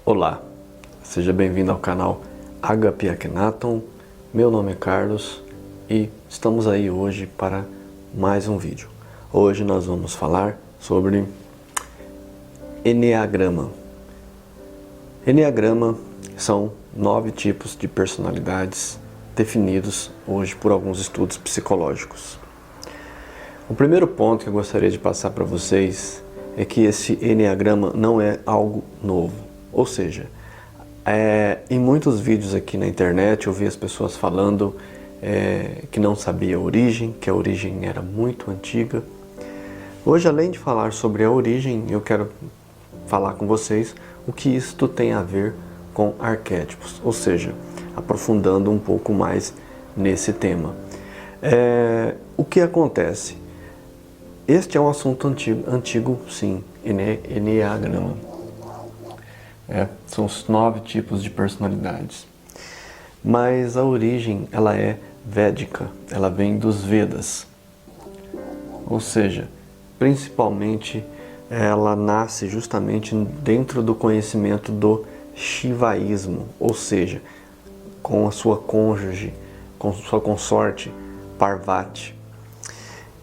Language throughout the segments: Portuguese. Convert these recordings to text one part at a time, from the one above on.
Olá, seja bem-vindo ao canal HP Akhenaton. Meu nome é Carlos e estamos aí hoje para mais um vídeo. Hoje nós vamos falar sobre Enneagrama. Enneagrama são 9 tipos de personalidades definidos hoje por alguns estudos psicológicos. O primeiro ponto que eu gostaria de passar para vocês é que esse Enneagrama não é algo novo. Ou seja, em muitos vídeos aqui na internet eu vi as pessoas falando que não sabia a origem, que a origem era muito antiga. Hoje, além de falar sobre a origem, eu quero falar com vocês o que isto tem a ver com arquétipos, ou seja, aprofundando um pouco mais nesse tema. O que acontece? Este é um assunto antigo sim, Enneagrama. São os 9 tipos de personalidades. Mas a origem, ela é védica, ela vem dos Vedas. Ou seja, principalmente ela nasce justamente dentro do conhecimento do Shivaísmo, ou seja, com a sua cônjuge, com sua consorte, Parvati.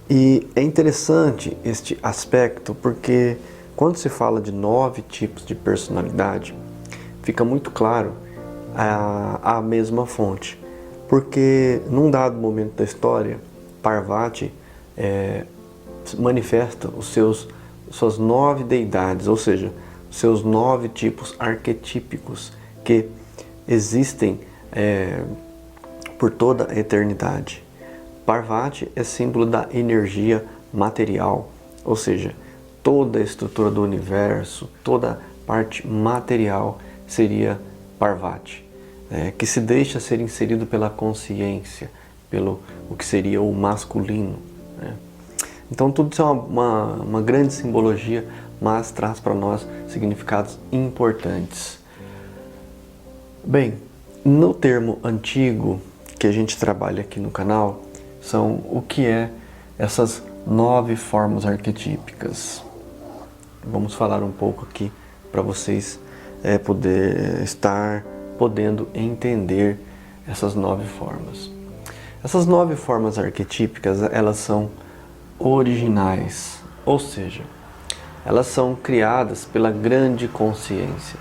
E é interessante este aspecto porque quando se fala de 9 tipos de personalidade, fica muito claro a mesma fonte. Porque num dado momento da história, Parvati manifesta suas 9 deidades, ou seja, seus 9 tipos arquetípicos que existem por toda a eternidade. Parvati é símbolo da energia material, ou seja, toda a estrutura do universo, toda a parte material seria Parvati, que se deixa ser inserido pela consciência, pelo o que seria o masculino. Então tudo isso é uma grande simbologia, mas traz para nós significados importantes. Bem, no termo antigo que a gente trabalha aqui no canal, são o que essas 9 formas arquetípicas. Vamos falar um pouco aqui para vocês podendo entender essas 9 formas. Essas 9 formas arquetípicas, elas são originais, ou seja, elas são criadas pela grande consciência.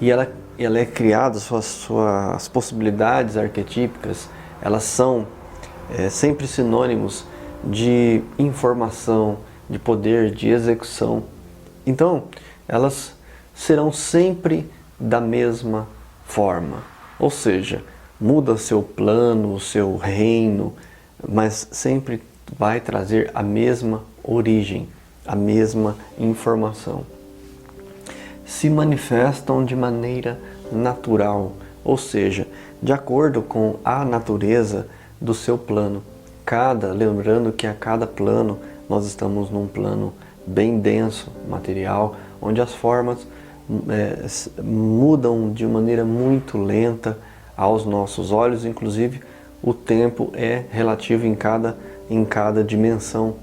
E ela é criada, suas possibilidades arquetípicas, elas são sempre sinônimos de informação, de poder, de execução. Então, elas serão sempre da mesma forma. Ou seja, muda o seu plano, o seu reino, mas sempre vai trazer a mesma origem, a mesma informação. Se manifestam de maneira natural, ou seja, de acordo com a natureza do seu plano. Lembrando que a cada plano nós estamos num plano bem denso, material, onde as formas mudam de maneira muito lenta aos nossos olhos, inclusive o tempo é relativo em cada dimensão.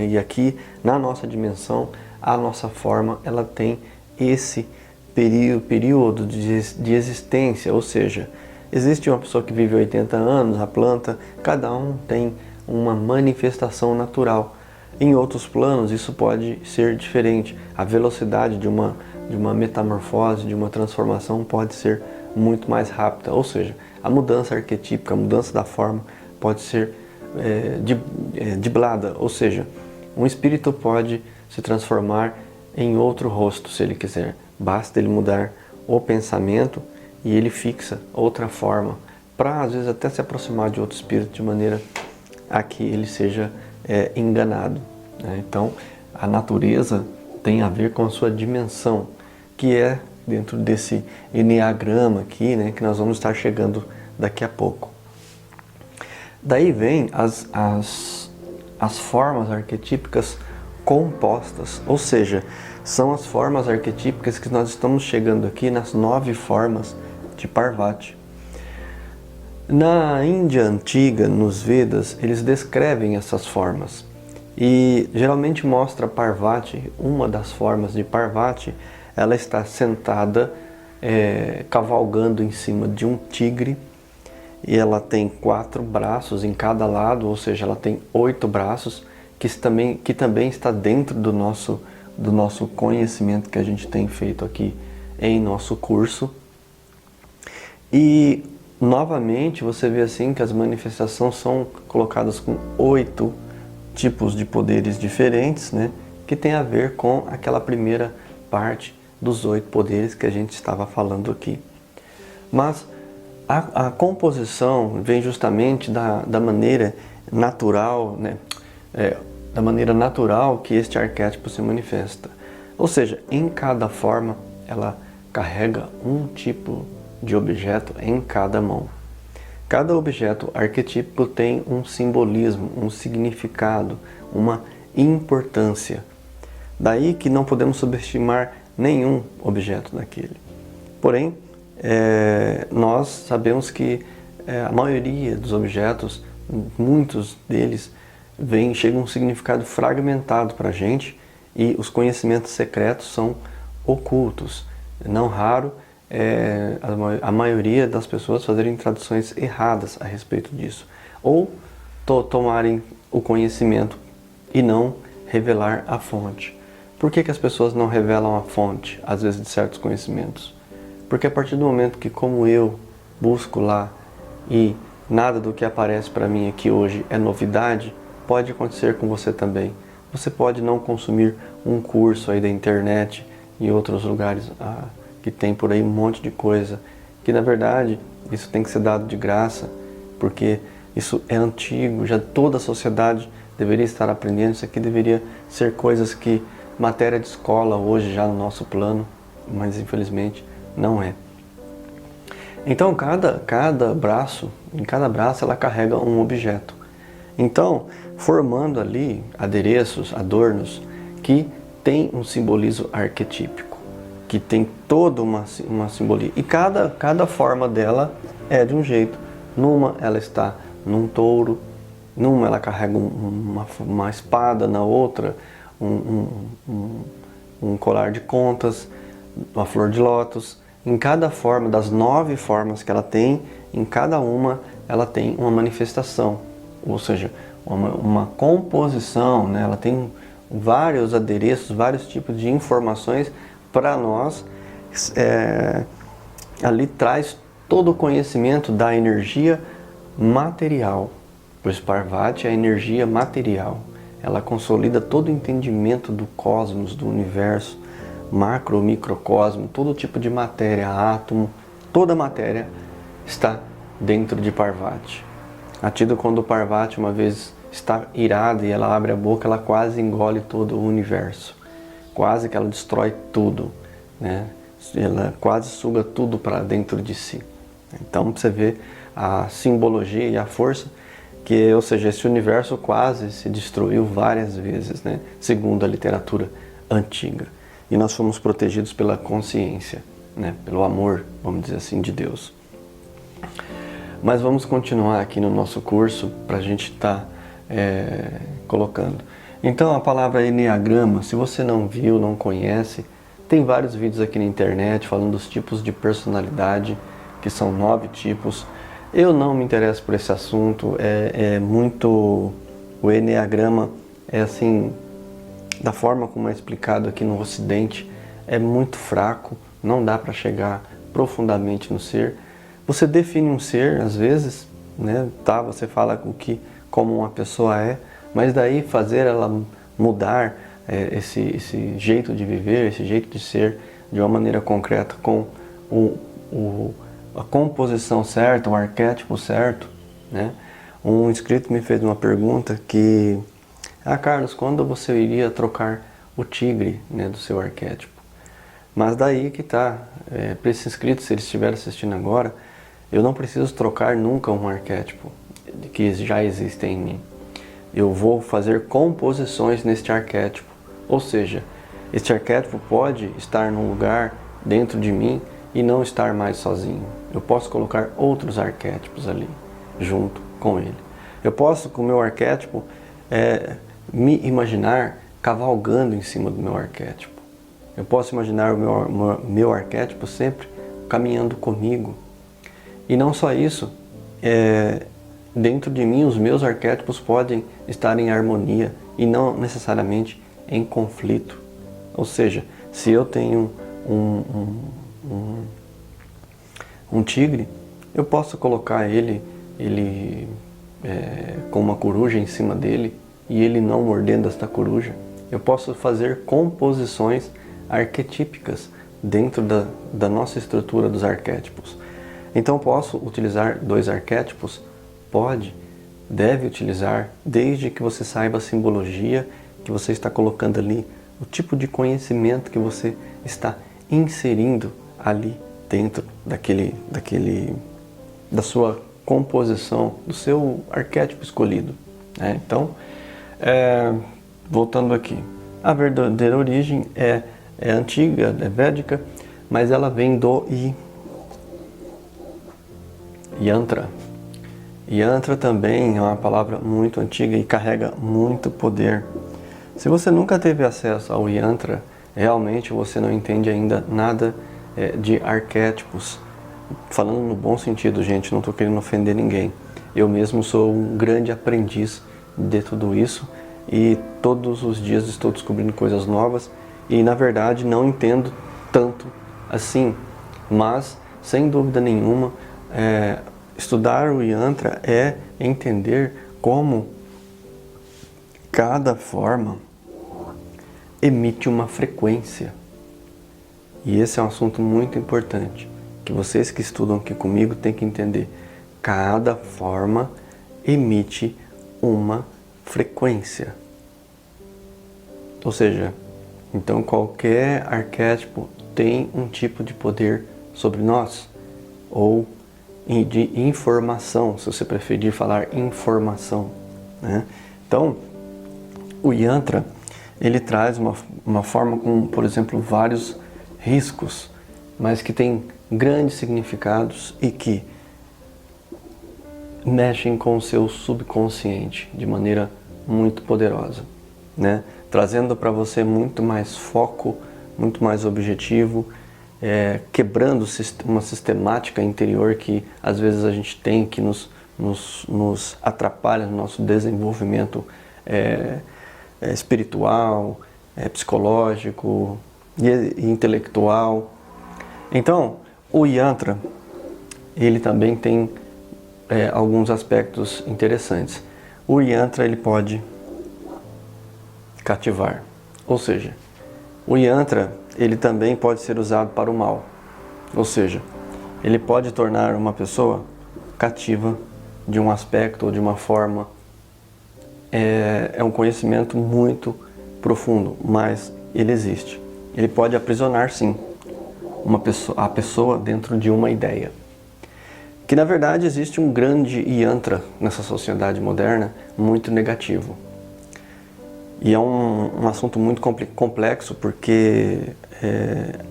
E aqui na nossa dimensão, a nossa forma ela tem esse período de existência, ou seja, existe uma pessoa que vive 80 anos, a planta, cada um tem uma manifestação natural. Em outros planos isso pode ser diferente. A velocidade de uma metamorfose, de uma transformação pode ser muito mais rápida. Ou seja, a mudança arquetípica, a mudança da forma pode ser diblada. Ou seja, um espírito pode se transformar em outro rosto se ele quiser. Basta ele mudar o pensamento e ele fixa outra forma para às vezes até se aproximar de outro espírito de maneira a que ele seja enganado. Então, a natureza tem a ver com a sua dimensão, que é dentro desse Enneagrama aqui, que nós vamos estar chegando daqui a pouco. Daí vem as formas arquetípicas compostas, ou seja, são as formas arquetípicas que nós estamos chegando aqui nas 9 formas de Parvati. Na Índia antiga, nos Vedas, eles descrevem essas formas e geralmente mostra Parvati, uma das formas de Parvati, ela está sentada cavalgando em cima de um tigre, e ela tem 4 braços em cada lado, ou seja, ela tem 8 braços, que também está dentro do nosso conhecimento que a gente tem feito aqui em nosso curso. E novamente você vê assim que as manifestações são colocadas com 8 tipos de poderes diferentes, né? Que tem a ver com aquela primeira parte dos 8 poderes que a gente estava falando aqui. Mas a composição vem justamente da maneira natural, né? Da maneira natural que este arquétipo se manifesta. Ou seja, em cada forma ela carrega um tipo de objeto em cada mão. Cada objeto arquetípico tem um simbolismo, um significado, uma importância. Daí que não podemos subestimar nenhum objeto daquele. Porém, nós sabemos que a maioria dos objetos, muitos deles, chega um significado fragmentado para a gente, e os conhecimentos secretos são ocultos. Não raro a maioria das pessoas fazerem traduções erradas a respeito disso, ou tomarem o conhecimento e não revelar a fonte. Por que as pessoas não revelam a fonte, às vezes, de certos conhecimentos? Porque a partir do momento que, como eu, busco lá e nada do que aparece para mim aqui hoje é novidade, pode acontecer com você também. Você pode não consumir um curso aí da internet e outros lugares que tem por aí um monte de coisa, que na verdade isso tem que ser dado de graça, porque isso é antigo, já toda a sociedade deveria estar aprendendo, isso aqui deveria ser coisas que matéria de escola hoje já no nosso plano, mas infelizmente não é. Então em cada braço ela carrega um objeto. Então, formando ali adereços, adornos, que tem um simbolismo arquetípico, que tem toda uma simbologia. E cada forma dela é de um jeito. Numa ela está num touro, numa ela carrega uma espada, na outra um colar de contas, uma flor de lótus. Em cada forma, das 9 formas que ela tem, em cada uma ela tem uma manifestação, ou seja, uma composição, né? Ela tem vários adereços, vários tipos de informações para nós. Ali traz todo o conhecimento da energia material, pois Parvati é a energia material. Ela consolida todo o entendimento do cosmos, do universo, macro, microcosmo, todo tipo de matéria, átomo, toda a matéria está dentro de Parvati. A tido quando Parvati uma vez está irada e ela abre a boca, ela quase engole todo o universo. Quase que ela destrói tudo, né? Ela quase suga tudo para dentro de si. Então você vê a simbologia e a força, ou seja, esse universo quase se destruiu várias vezes, né? Segundo a literatura antiga. E nós fomos protegidos pela consciência, né? Pelo amor, vamos dizer assim, de Deus. Mas vamos continuar aqui no nosso curso para a gente estar colocando. Então a palavra Enneagrama, se você não viu, não conhece, tem vários vídeos aqui na internet falando dos tipos de personalidade, que são 9 tipos. Eu não me interesso por esse assunto, o Enneagrama é assim, da forma como é explicado aqui no Ocidente, é muito fraco, não dá para chegar profundamente no ser. Você define um ser, às vezes, né? Você fala como uma pessoa é, mas daí fazer ela mudar esse jeito de viver, esse jeito de ser de uma maneira concreta, com a composição certa, o arquétipo certo, né? Um inscrito me fez uma pergunta que: Carlos, quando você iria trocar o tigre, né, do seu arquétipo? Mas daí que está, para esses inscritos, se eles estiverem assistindo agora, eu não preciso trocar nunca um arquétipo que já existe em mim. Eu vou fazer composições neste arquétipo. Ou seja, este arquétipo pode estar num lugar dentro de mim e não estar mais sozinho. Eu posso colocar outros arquétipos ali, junto com ele. Eu posso, com o meu arquétipo, me imaginar cavalgando em cima do meu arquétipo. Eu posso imaginar o meu arquétipo sempre caminhando comigo. E não só isso, dentro de mim os meus arquétipos podem estar em harmonia e não necessariamente em conflito. Ou seja, se eu tenho um tigre, eu posso colocar ele com uma coruja em cima dele e ele não mordendo esta coruja. Eu posso fazer composições arquetípicas dentro da nossa estrutura dos arquétipos. Então posso utilizar 2 arquétipos? Pode, deve utilizar, desde que você saiba a simbologia que você está colocando ali, o tipo de conhecimento que você está inserindo ali dentro da sua composição, do seu arquétipo escolhido. Então, voltando aqui, a verdadeira origem é antiga, é védica, mas ela vem do Yantra. Yantra também é uma palavra muito antiga e carrega muito poder. Se você nunca teve acesso ao Yantra, realmente você não entende ainda nada de arquétipos. Falando no bom sentido, gente, não estou querendo ofender ninguém. Eu mesmo sou um grande aprendiz de tudo isso e todos os dias estou descobrindo coisas novas e, na verdade, não entendo tanto assim. Mas, sem dúvida nenhuma, estudar o Yantra é entender como cada forma emite uma frequência. E esse é um assunto muito importante, que vocês que estudam aqui comigo têm que entender. Cada forma emite uma frequência. Ou seja, então qualquer arquétipo tem um tipo de poder sobre nós, ou de informação, se você preferir falar informação, né? Então, o Yantra, ele traz uma forma com, por exemplo, vários riscos, mas que tem grandes significados e que mexem com o seu subconsciente de maneira muito poderosa, né? Trazendo para você muito mais foco, muito mais objetivo, quebrando uma sistemática interior que às vezes a gente tem, que nos atrapalha no nosso desenvolvimento espiritual, psicológico e intelectual. Então, o Yantra, ele também tem alguns aspectos interessantes. O Yantra, ele pode cativar, ou seja, o Yantra, ele também pode ser usado para o mal, ou seja, ele pode tornar uma pessoa cativa de um aspecto ou de uma forma. É um conhecimento muito profundo, mas ele existe. Ele pode aprisionar, sim, a pessoa dentro de uma ideia. Que, na verdade, existe um grande Yantra nessa sociedade moderna, muito negativo. E é um assunto muito complexo, porque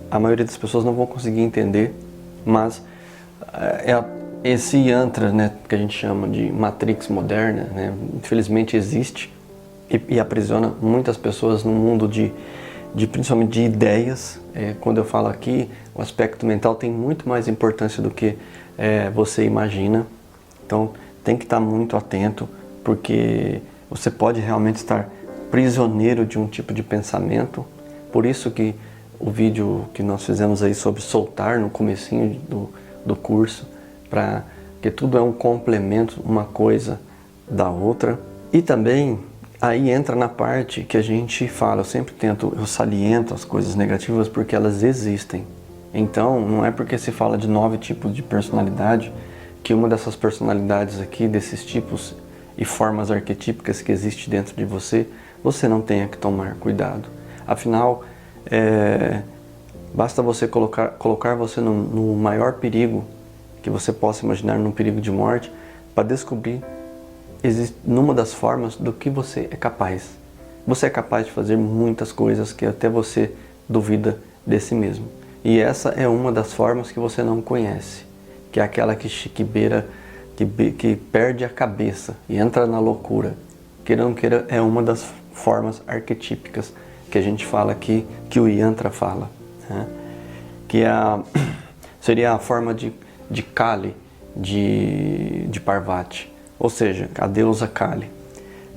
a maioria das pessoas não vão conseguir entender, mas esse Yantra, né, que a gente chama de Matrix moderna, né, infelizmente existe e aprisiona muitas pessoas no mundo principalmente de ideias. Quando eu falo aqui, o aspecto mental tem muito mais importância do que você imagina. Então tem que estar muito atento, porque você pode realmente estar prisioneiro de um tipo de pensamento. Por isso que o vídeo que nós fizemos aí sobre soltar no comecinho do curso, que tudo é um complemento, uma coisa da outra. E também aí entra na parte que a gente fala, eu saliento as coisas negativas porque elas existem. Então não é porque se fala de 9 tipos de personalidade que uma dessas personalidades aqui, desses tipos e formas arquetípicas que existe dentro de você não tenha que tomar cuidado. Afinal, basta você colocar você no maior perigo que você possa imaginar, num perigo de morte, para descobrir numa das formas do que você é capaz. Você é capaz de fazer muitas coisas que até você duvida de si mesmo. E essa é uma das formas que você não conhece, que é aquela que perde a cabeça e entra na loucura. Queira ou não queira, é uma das formas arquetípicas que a gente fala aqui, que o Yantra fala, né? Que seria a forma de Kali, de Parvati, ou seja, a deusa Kali.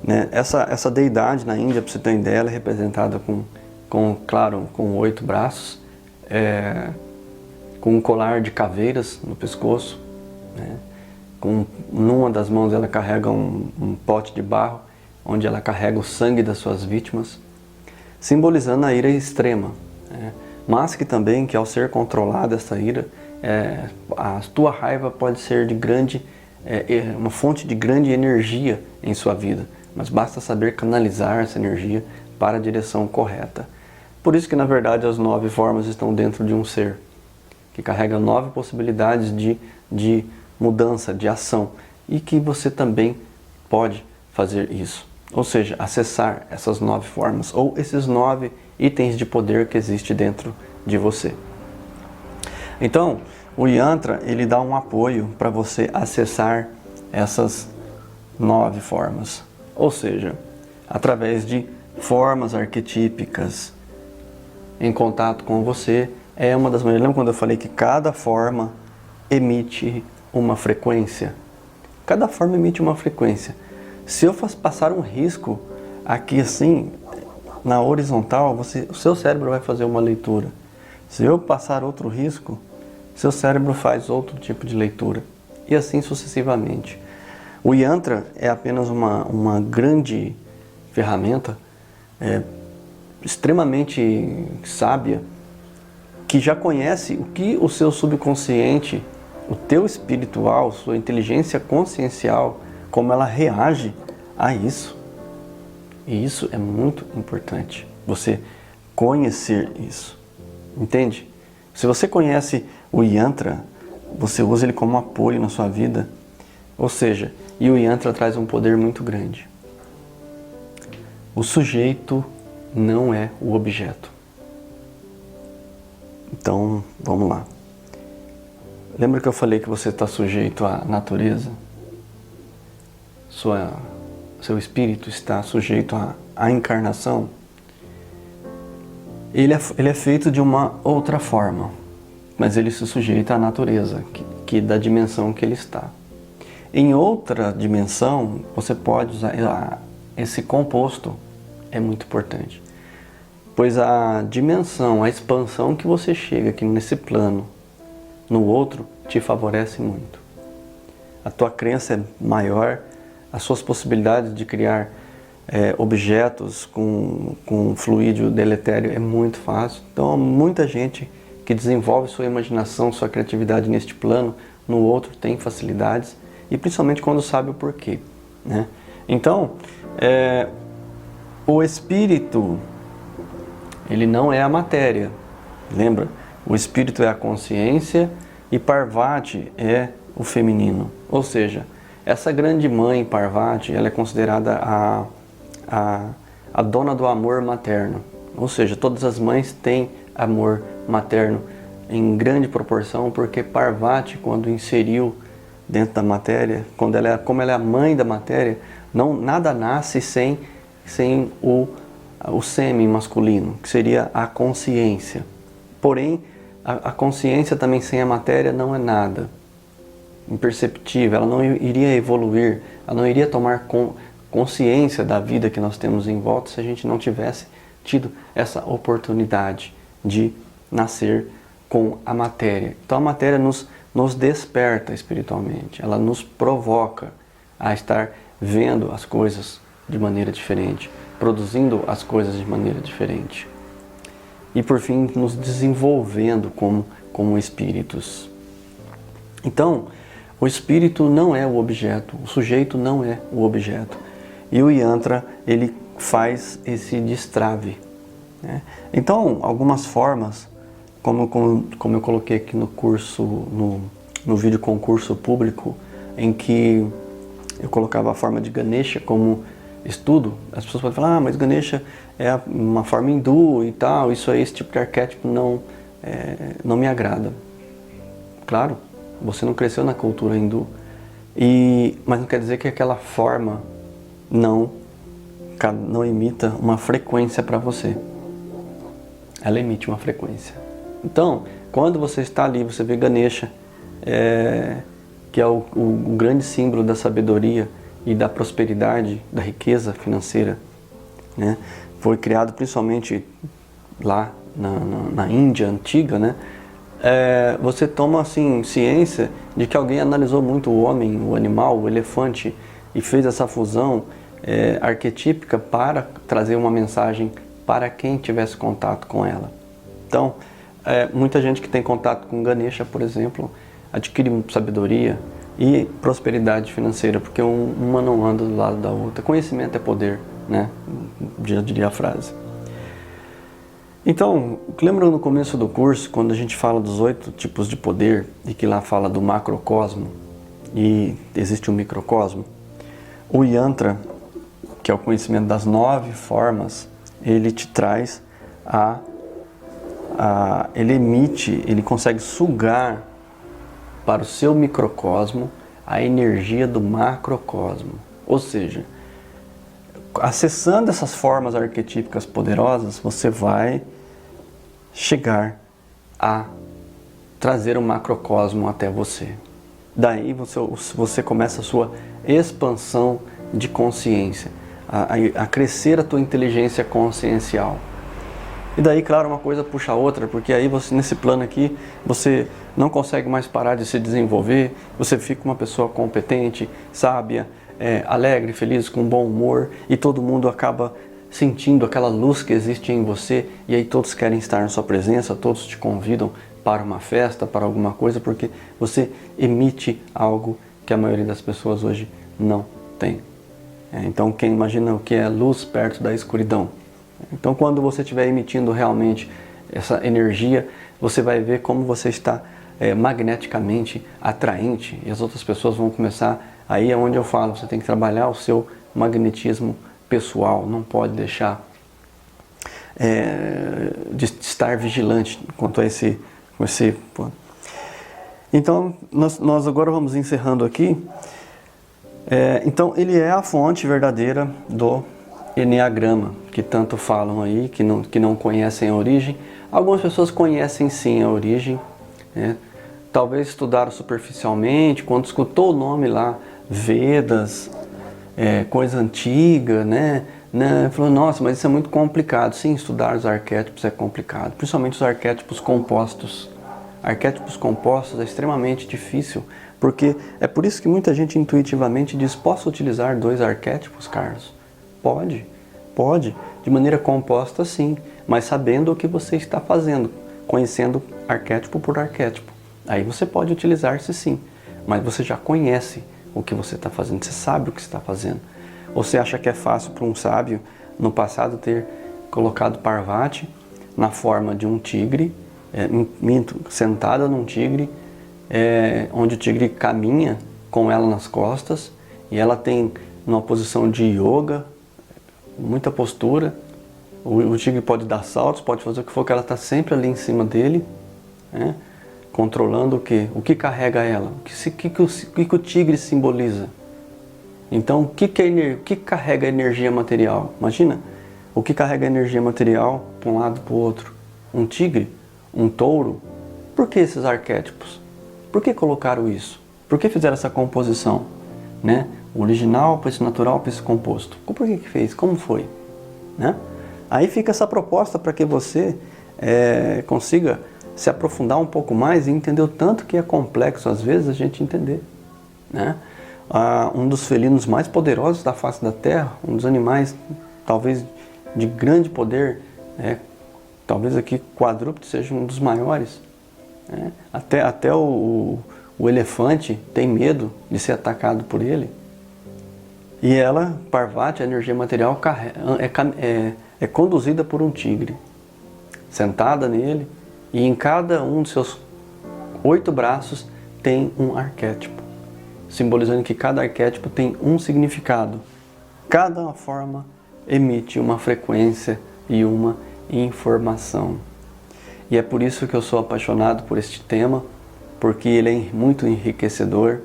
Né? Essa deidade na Índia, para você ter uma ideia, ela é representada com 8 braços, com um colar de caveiras no pescoço, né? Numa das mãos ela carrega um pote de barro, onde ela carrega o sangue das suas vítimas, simbolizando a ira extrema, né? Mas que também, que ao ser controlada essa ira, a tua raiva pode ser de uma fonte de grande energia em sua vida, mas basta saber canalizar essa energia para a direção correta. Por isso que, na verdade, as 9 formas estão dentro de um ser, que carrega 9 possibilidades de mudança, de ação, e que você também pode fazer isso. Ou seja, acessar essas 9 formas, ou esses 9 itens de poder que existe dentro de você. Então, o Yantra, ele dá um apoio para você acessar essas 9 formas. Ou seja, através de formas arquetípicas em contato com você, é uma das maneiras. Lembra quando eu falei que cada forma emite uma frequência? Cada forma emite uma frequência. Se eu passar um risco aqui assim, na horizontal, o seu cérebro vai fazer uma leitura. Se eu passar outro risco, seu cérebro faz outro tipo de leitura. E assim sucessivamente. O Yantra é apenas uma grande ferramenta, extremamente sábia, que já conhece o que o seu subconsciente, o teu espiritual, sua inteligência consciencial, como ela reage a isso. E isso é muito importante, você conhecer isso. Entende? Se você conhece o Yantra, você usa ele como apoio na sua vida. Ou seja, e o Yantra traz um poder muito grande. O sujeito não é o objeto. Então, vamos lá. Lembra que eu falei que você está sujeito à natureza? Seu espírito está sujeito à encarnação? Ele é feito de uma outra forma, mas ele se sujeita à natureza, que da dimensão que ele está. Em outra dimensão, você pode usar esse composto, é muito importante. Pois a dimensão, a expansão que você chega aqui nesse plano, no outro, te favorece muito. A tua crença é maior, as suas possibilidades de criar objetos com fluídio deletério é muito fácil. Então, muita gente que desenvolve sua imaginação, sua criatividade neste plano, no outro tem facilidades, e principalmente quando sabe o porquê, né? Então, o espírito, ele não é a matéria, lembra? O espírito é a consciência e Parvati é o feminino. Ou seja, essa grande mãe Parvati, ela é considerada a dona do amor materno. Ou seja, todas as mães têm amor materno em grande proporção, porque Parvati, quando inseriu dentro da matéria, como ela é a mãe da matéria, nada nasce sem o sêmen masculino, que seria a consciência. Porém, a consciência também sem a matéria não é nada. Imperceptível, ela não iria evoluir, ela não iria tomar consciência da vida que nós temos em volta se a gente não tivesse tido essa oportunidade de nascer com a matéria. Então a matéria nos desperta espiritualmente, ela nos provoca a estar vendo as coisas de maneira diferente, produzindo as coisas de maneira diferente. E por fim, nos desenvolvendo como espíritos. Então, o espírito não é o objeto, o sujeito não é o objeto. E o Yantra, ele faz esse destrave, né? Então, algumas formas, como eu coloquei aqui no curso, no vídeo concurso público, em que eu colocava a forma de Ganesha como estudo, as pessoas podem falar, mas Ganesha é uma forma hindu e tal, isso aí, esse tipo de arquétipo não me agrada. Claro, você não cresceu na cultura hindu, mas não quer dizer que aquela forma não emita uma frequência para você. Ela emite uma frequência. Então, Quando você está ali, você vê Ganesha, que é o grande símbolo da sabedoria e da prosperidade, da riqueza financeira, né? Foi criado principalmente lá na Índia antiga, né? Você toma assim ciência de que alguém analisou muito o homem, o animal, o elefante e fez essa fusão arquetípica para trazer uma mensagem para quem tivesse contato com ela. Então, muita gente que tem contato com Ganesha, por exemplo, adquire sabedoria e prosperidade financeira, porque uma não anda do lado da outra. Conhecimento é poder, né? Já diria a frase. Então, lembra no começo do curso, quando a gente fala dos 8 tipos de poder, e que lá fala do macrocosmo, e existe um microcosmo? O Yantra, que é o conhecimento das 9 formas, ele te traz ele consegue sugar para o seu microcosmo a energia do macrocosmo. Ou seja, acessando essas formas arquetípicas poderosas, você vai chegar a trazer o macrocosmo até você. Daí você começa a sua expansão de consciência, a crescer a tua inteligência consciencial. E daí, claro, uma coisa puxa a outra, porque aí você, nesse plano aqui, você não consegue mais parar de se desenvolver, você fica uma pessoa competente, sábia, alegre, feliz, com bom humor, e todo mundo acaba sentindo aquela luz que existe em você, e aí todos querem estar na sua presença, todos te convidam para uma festa, para alguma coisa, porque você emite algo que a maioria das pessoas hoje não tem. Então, quem imagina o que é luz perto da escuridão? Então, quando você estiver emitindo realmente essa energia, você vai ver como você está magneticamente atraente, e as outras pessoas vão começar. Aí é onde eu falo, você tem que trabalhar o seu magnetismo pessoal, não pode deixar de estar vigilante quanto a esse ponto. Então, nós agora vamos encerrando aqui. Então, ele é a fonte verdadeira do Eneagrama, que tanto falam aí, que não conhecem a origem. Algumas pessoas conhecem sim a origem, né? Talvez estudaram superficialmente, quando escutou o nome lá, Vedas, coisa antiga, né? Falou, nossa, mas isso é muito complicado. Sim, estudar os arquétipos é complicado, principalmente os arquétipos compostos. Arquétipos compostos é extremamente difícil, porque é por isso que muita gente intuitivamente diz, posso utilizar 2 arquétipos, Carlos? Pode, de maneira composta sim, mas sabendo o que você está fazendo, conhecendo arquétipo por arquétipo. Aí você pode utilizar-se sim, mas você já conhece o que você está fazendo, você sabe o que está fazendo. Você acha que é fácil para um sábio no passado ter colocado Parvati na forma de um tigre, sentada num tigre, onde o tigre caminha com ela nas costas e ela tem uma posição de yoga, muita postura, o tigre pode dar saltos, pode fazer o que for, que ela está sempre ali em cima dele, né? Controlando o que carrega ela, o que o tigre simboliza. Então, o que carrega a energia material? Imagina, o que carrega a energia material para um lado para o outro? Um tigre? Um touro? Por que esses arquétipos? Por que colocaram isso? Por que fizeram essa composição? Né? O original para esse natural, para esse composto. Por que fez? Como foi? Né? Aí fica essa proposta para que você consiga se aprofundar um pouco mais e entender o tanto que é complexo às vezes a gente entender. Né? Um dos felinos mais poderosos da face da Terra, um dos animais talvez de grande poder, talvez aqui quadrúpede seja um dos maiores. Né? Até o elefante tem medo de ser atacado por ele. E ela, Parvati, a energia material, é conduzida por um tigre, sentada nele, e em cada um dos seus 8 braços tem um arquétipo, simbolizando que cada arquétipo tem um significado. Cada forma emite uma frequência e uma informação. E é por isso que eu sou apaixonado por este tema, porque ele é muito enriquecedor,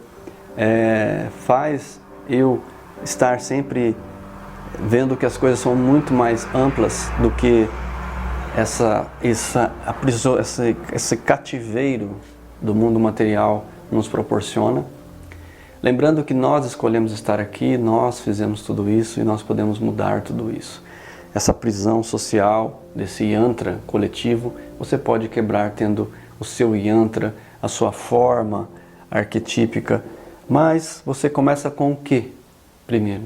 faz eu estar sempre vendo que as coisas são muito mais amplas do que esse cativeiro do mundo material nos proporciona. Lembrando que nós escolhemos estar aqui, nós fizemos tudo isso e nós podemos mudar tudo isso. Essa prisão social, desse yantra coletivo, você pode quebrar tendo o seu yantra, a sua forma arquetípica. Mas você começa com o quê? Primeiro,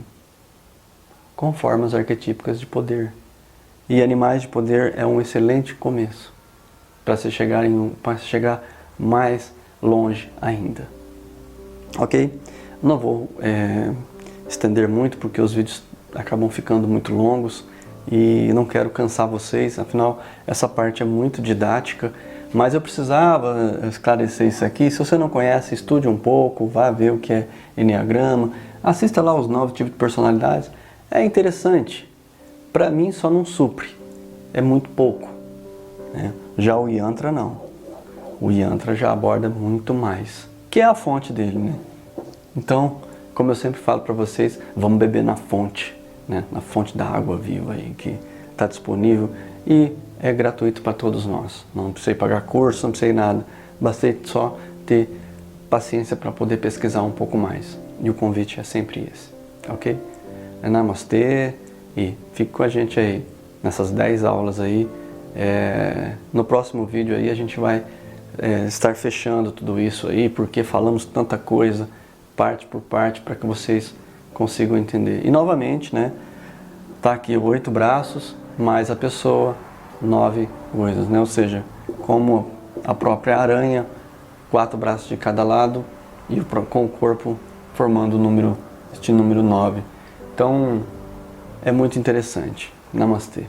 com formas arquetípicas de poder. E animais de poder é um excelente começo para se chegar mais longe ainda. Ok? Não vou estender muito porque os vídeos acabam ficando muito longos e não quero cansar vocês, afinal essa parte é muito didática, mas eu precisava esclarecer isso aqui. Se você não conhece, estude um pouco, vá ver o que é Enneagrama, assista lá os 9 tipos de personalidades, é interessante. Para mim só não supre, é muito pouco, né? Já o Yantra não, o Yantra já aborda muito mais, que é a fonte dele, né? Então, como eu sempre falo para vocês, vamos beber na fonte, né? Na fonte da água viva aí, que está disponível e é gratuito para todos nós. Não precisei pagar curso, não precisei nada, bastei só ter paciência para poder pesquisar um pouco mais. E o convite é sempre esse, ok? Namastê. E fique com a gente aí, nessas 10 aulas aí. No próximo vídeo aí a gente vai estar fechando tudo isso aí, porque falamos tanta coisa, parte por parte, para que vocês consigam entender. E novamente, né, tá aqui 8 braços, mais a pessoa, 9 coisas, né? Ou seja, como a própria aranha, 4 braços de cada lado, e com o corpo formando este número 9. Então, é muito interessante. Namastê.